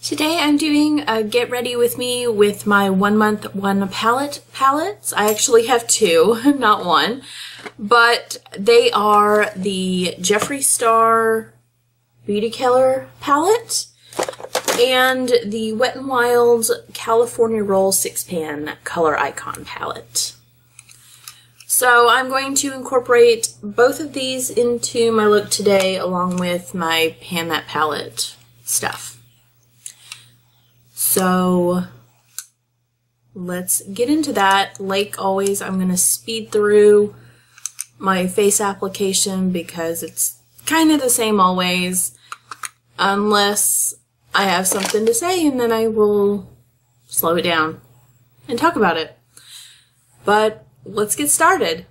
Today I'm doing a get ready with me with my 1 month one palettes. I actually have two, not one, but they are the Jeffree Star Beauty Killer palette and the Wet n Wild's California Roll 6-pan color icon palette. So I'm going to incorporate both of these into my look today along with my Pan That Palette stuff. So let's get into that. Like always, I'm going to speed through my face application because it's kind of the same always, unless I have something to say, and then I will slow it down and talk about it. But let's get started.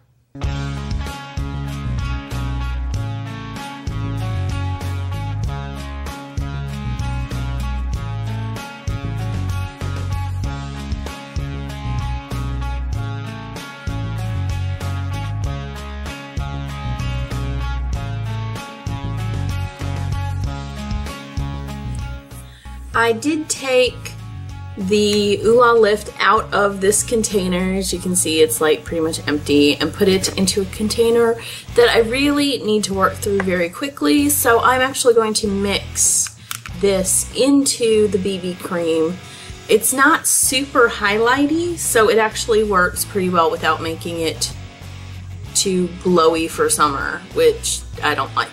I did take the Ooh La Lift out of this container. As you can see, it's like pretty much empty, and put it into a container that I really need to work through very quickly. So I'm actually going to mix this into the BB cream. It's not super highlighty, so it actually works pretty well without making it too glowy for summer, which I don't like.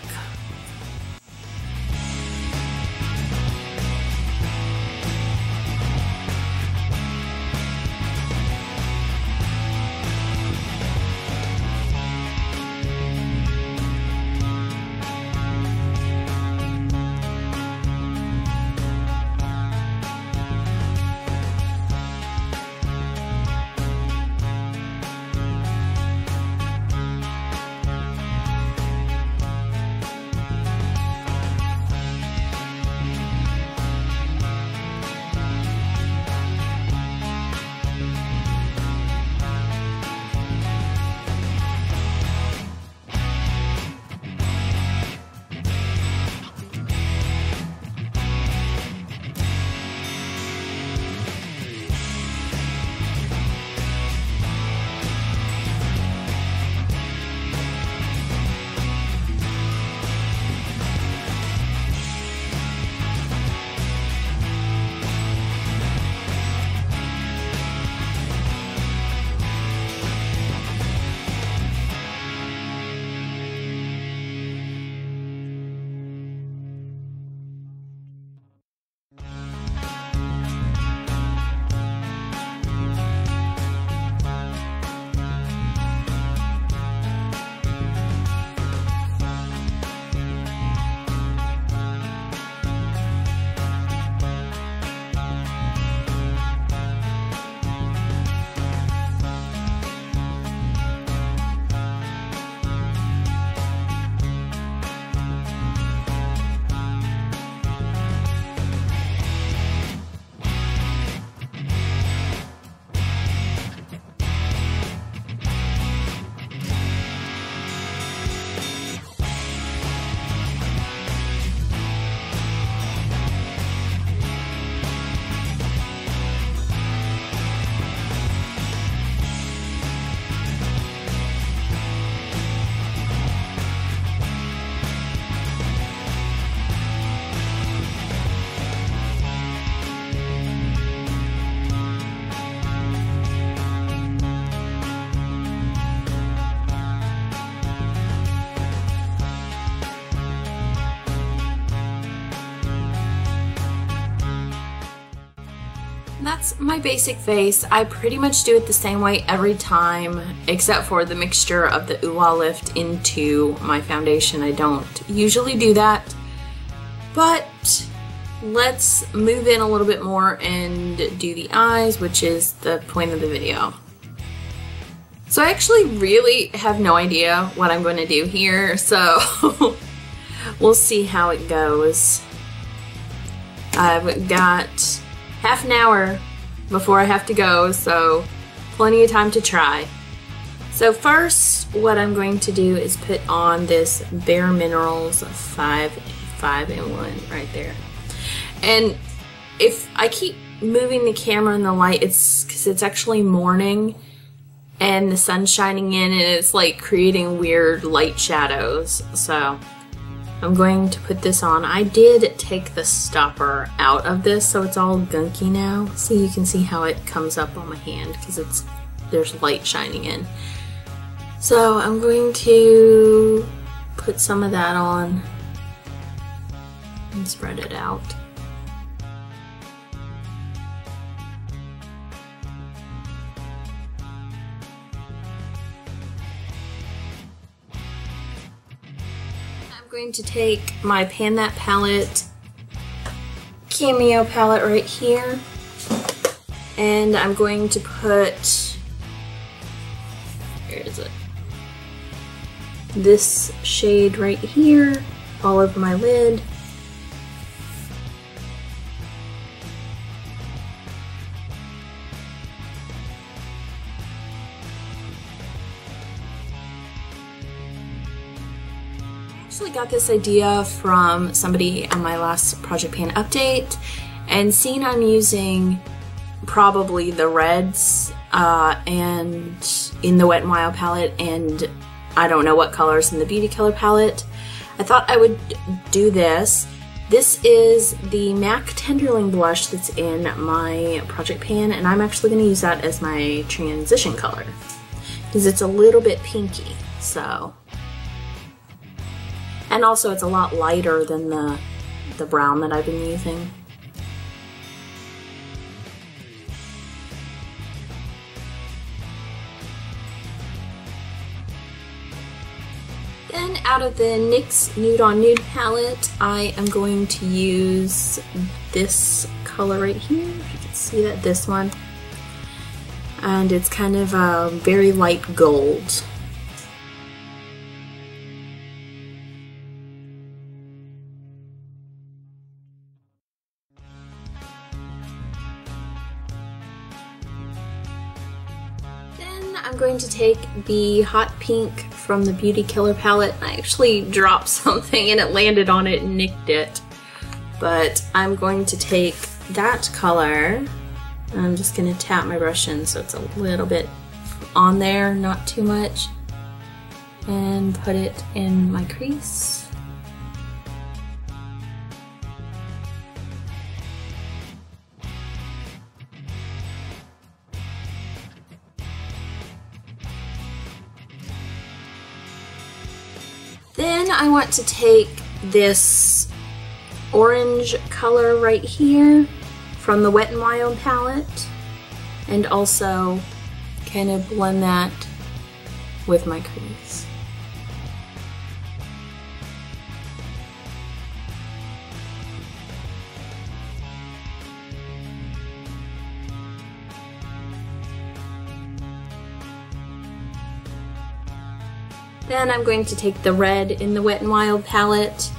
That's my basic face. I pretty much do it the same way every time, except for the mixture of the Ooh La Lift into my foundation. I don't usually do that, but let's move in a little bit more and do the eyes, which is the point of the video. So I actually really have no idea what I'm going to do here, so we'll see how it goes. I've got half an hour before I have to go, so plenty of time to try. So first, what I'm going to do is put on this Bare Minerals 5 in 1 right there. And if I keep moving the camera and the light, it's because it's actually morning and the sun's shining in and it's like creating weird light shadows. So I'm going to put this on. I did take the stopper out of this, so it's all gunky now. So you can see how it comes up on my hand because there's light shining in. So I'm going to put some of that on and spread it out. I'm going to take my Pan That palette, Cameo palette right here, and I'm going to put, where is it? This shade right here all over my lid. I actually got this idea from somebody on my last Project Pan update, and seeing I'm using probably the reds and in the Wet n Wild palette, and I don't know what colors in the Beauty Killer palette, I thought I would do this. This is the MAC Tenderling blush that's in my Project Pan, and I'm actually going to use that as my transition color because it's a little bit pinky. So, and also it's a lot lighter than the brown that I've been using. Then out of the NYX Nude on Nude palette, I am going to use this color right here. If you can see that, this one. And it's kind of a very light gold. Then I'm going to take the Hot Pink from the Beauty Killer palette. I actually dropped something and it landed on it and nicked it. But I'm going to take that color, and I'm just going to tap my brush in so it's a little bit on there, not too much, and put it in my crease. Then I want to take this orange color right here from the Wet n Wild palette and also kind of blend that with my crease. Then I'm going to take the red in the Wet n Wild palette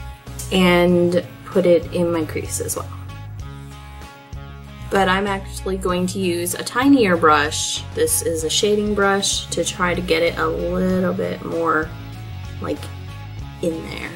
and put it in my crease as well. But I'm actually going to use a tinier brush. This is a shading brush to try to get it a little bit more like in there.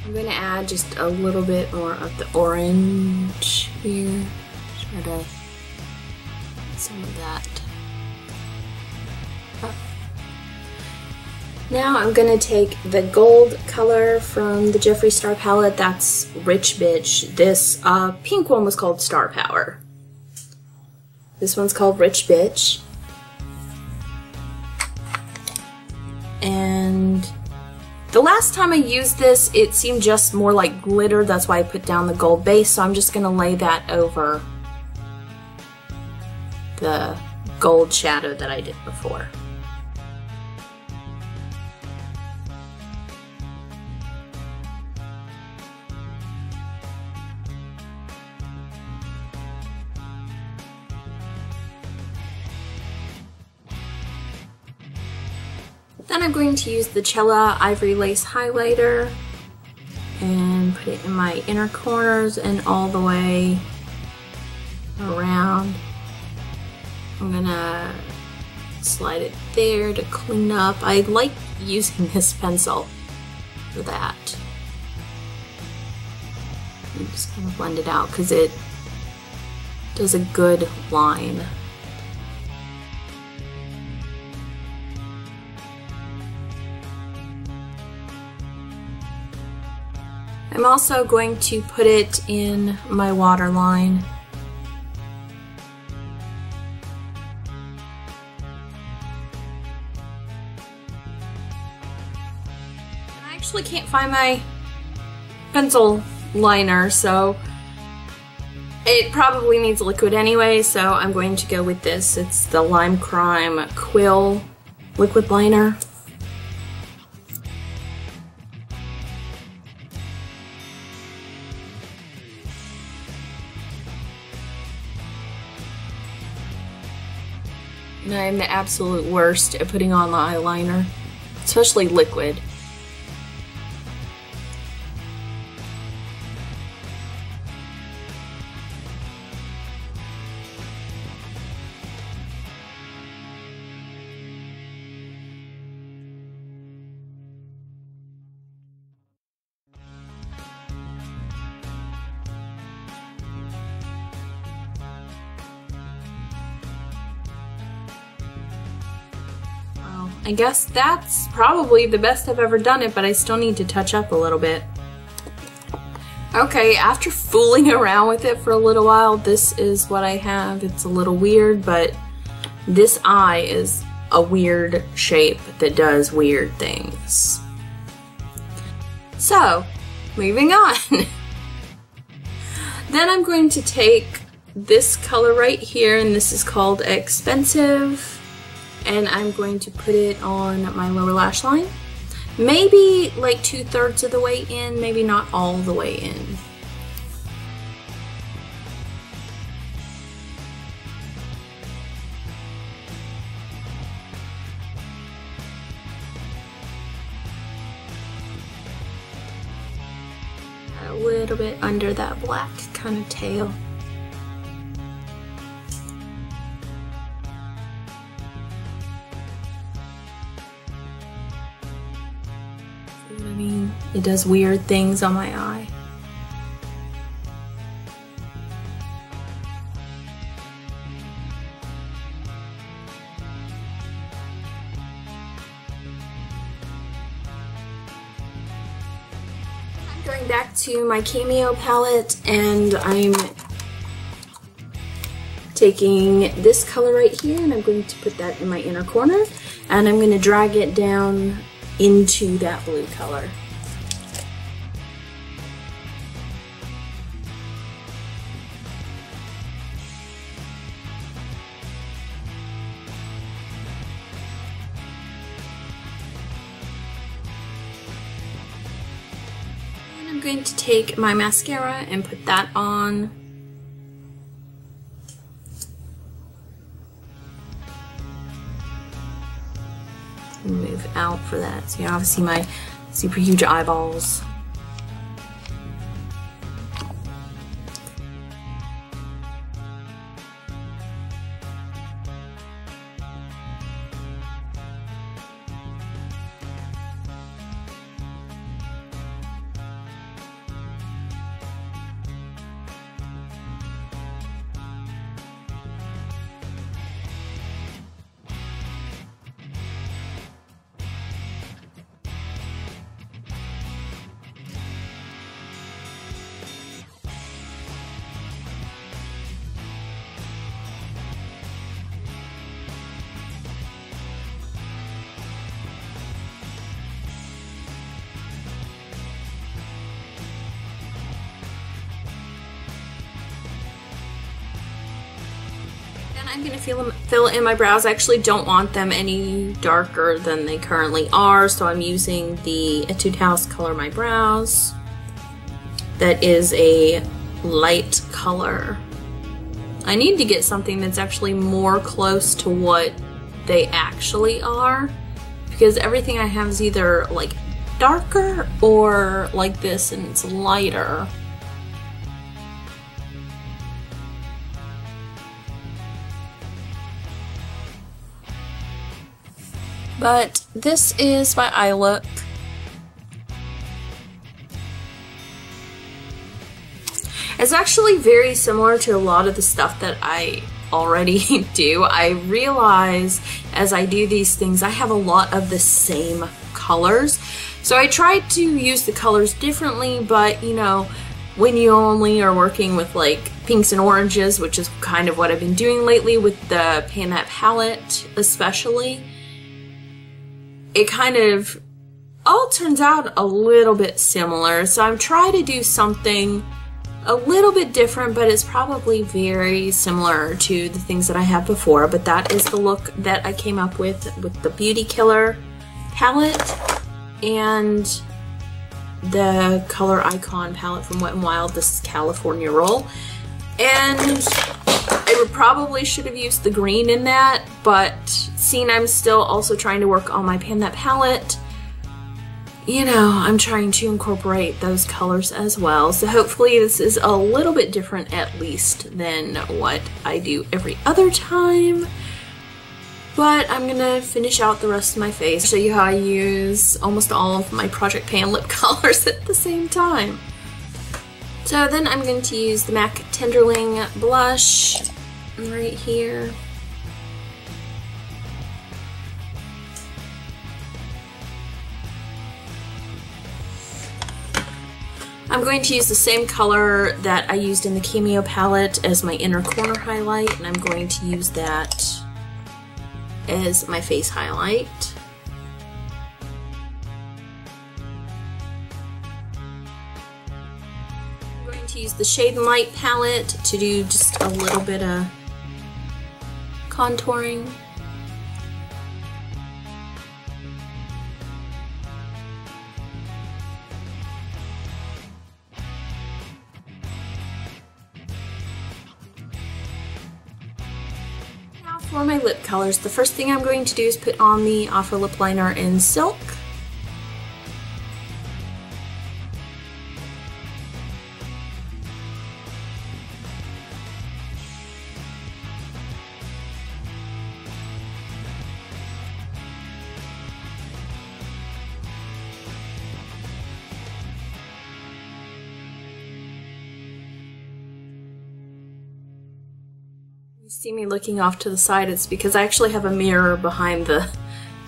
I'm going to add just a little bit more of the orange here. Try to get some of that up. Now I'm going to take the gold color from the Jeffree Star palette. That's Rich Bitch. This pink one was called Star Power. This one's called Rich Bitch. And the last time I used this, it seemed just more like glitter. That's why I put down the gold base. So I'm just going to lay that over the gold shadow that I did before. Then I'm going to use the Cella Ivory Lace Highlighter and put it in my inner corners and all the way around. I'm gonna slide it there to clean up. I like using this pencil for that. And just kind of blend it out because it does a good line. I'm also going to put it in my waterline. I actually can't find my pencil liner, so it probably needs liquid anyway, so I'm going to go with this. It's the Lime Crime Quill liquid liner. And I'm the absolute worst at putting on the eyeliner, especially liquid. I guess that's probably the best I've ever done it, but I still need to touch up a little bit. Okay, after fooling around with it for a little while, this is what I have. It's a little weird, but this eye is a weird shape that does weird things. So, moving on. Then I'm going to take this color right here, and this is called Expensive. And I'm going to put it on my lower lash line. Maybe like 2/3 of the way in, maybe not all the way in. A little bit under that black kind of tail. I mean, it does weird things on my eye. I'm going back to my Cameo palette, and I'm taking this color right here, and I'm going to put that in my inner corner, and I'm going to drag it down into that blue color. And I'm going to take my mascara and put that on. Move out for that. So you obviously my super huge eyeballs. I'm going to fill in my brows. I actually don't want them any darker than they currently are, so I'm using the Etude House Color My Brows. That is a light color. I need to get something that's actually more close to what they actually are, because everything I have is either like darker or like this and it's lighter. But this is my eye look. It's actually very similar to a lot of the stuff that I already do. I realize as I do these things, I have a lot of the same colors. So I tried to use the colors differently, but you know, when you only are working with like pinks and oranges, which is kind of what I've been doing lately with the Pan That palette especially, it kind of all turns out a little bit similar. So I'm trying to do something a little bit different, but it's probably very similar to the things that I have before. But that is the look that I came up with the Beauty Killer palette and the Color Icon palette from Wet n Wild. This is California Roll. And I probably should have used the green in that, but seeing I'm still also trying to work on my Pan That palette, you know, I'm trying to incorporate those colors as well. So hopefully this is a little bit different at least than what I do every other time. But I'm gonna finish out the rest of my face, show you how I use almost all of my Project Pan lip colors at the same time. So then I'm going to use the MAC Tenderling blush right here. I'm going to use the same color that I used in the Cameo palette as my inner corner highlight, and I'm going to use that as my face highlight. I'm going to use the Shade and Light palette to do just a little bit of contouring. For my lip colors, the first thing I'm going to do is put on the Offer Lip Liner in Silk. You see me looking off to the side, it's because I actually have a mirror behind the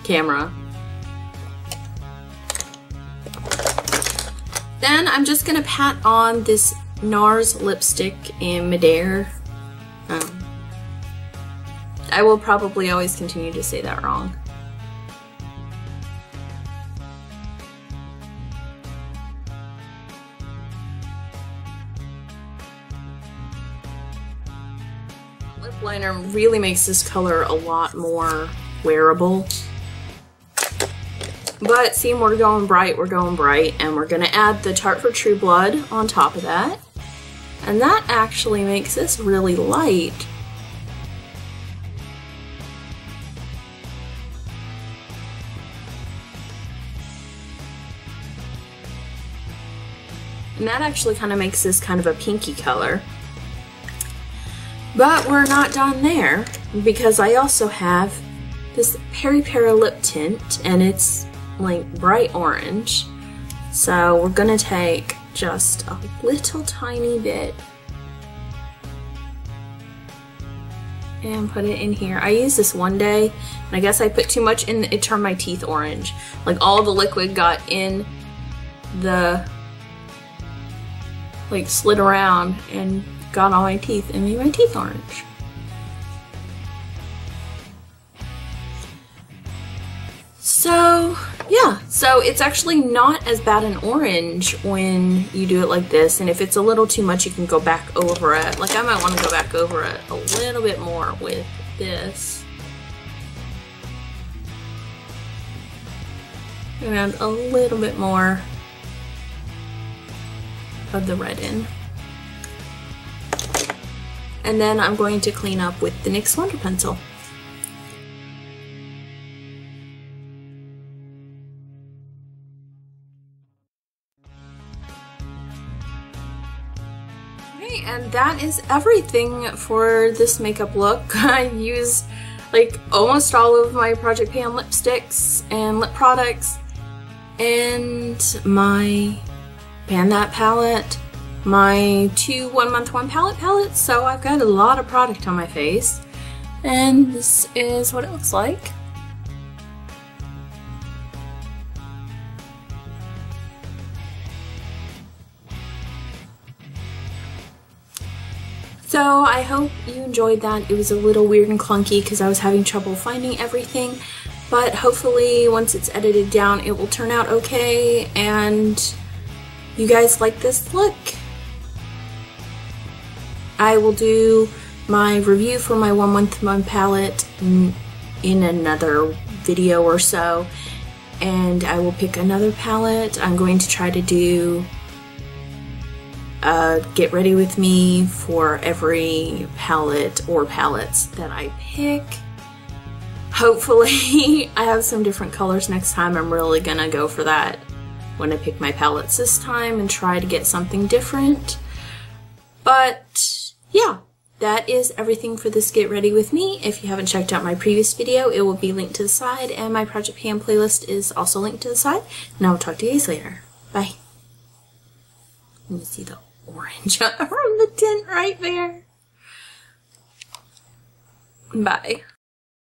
camera. Then I'm just going to pat on this NARS lipstick in Midair. I will probably always continue to say that wrong. Lip liner really makes this color a lot more wearable. But seeing we're going bright, and we're gonna add the Tarte for True Blood on top of that. And that actually makes this really light. And that actually kind of makes this kind of a pinky color. But we're not done there, because I also have this Peri Peri lip tint, and it's like bright orange. So we're gonna take just a little tiny bit and put it in here. I used this one day, and I guess I put too much in, it turned my teeth orange. Like all the liquid got in the, like slid around and got on my teeth and made my teeth orange. So yeah, so it's actually not as bad an orange when you do it like this, and if it's a little too much you can go back over it. Like I might want to go back over it a little bit more with this. And add a little bit more of the red in. And then I'm going to clean up with the NYX Wonder Pencil. Okay, and that is everything for this makeup look. I used like almost all of my Project Pan lipsticks and lip products, and my Pan That palette, my 2 1 month 1 palette palettes, so I've got a lot of product on my face. And this is what it looks like. So I hope you enjoyed that. It was a little weird and clunky because I was having trouble finding everything, but hopefully once it's edited down it will turn out okay and you guys like this look. I will do my review for my 1 month 1 palette in another video or so, and I will pick another palette. I'm going to try to do get ready with me for every palette or palettes that I pick. Hopefully I have some different colors next time. I'm really gonna go for that when I pick my palettes this time and try to get something different. But yeah, that is everything for this Get Ready With Me. If you haven't checked out my previous video, it will be linked to the side, and my Project Pan playlist is also linked to the side. And I will talk to you guys later. Bye. Let me see the orange from the tint right there. Bye.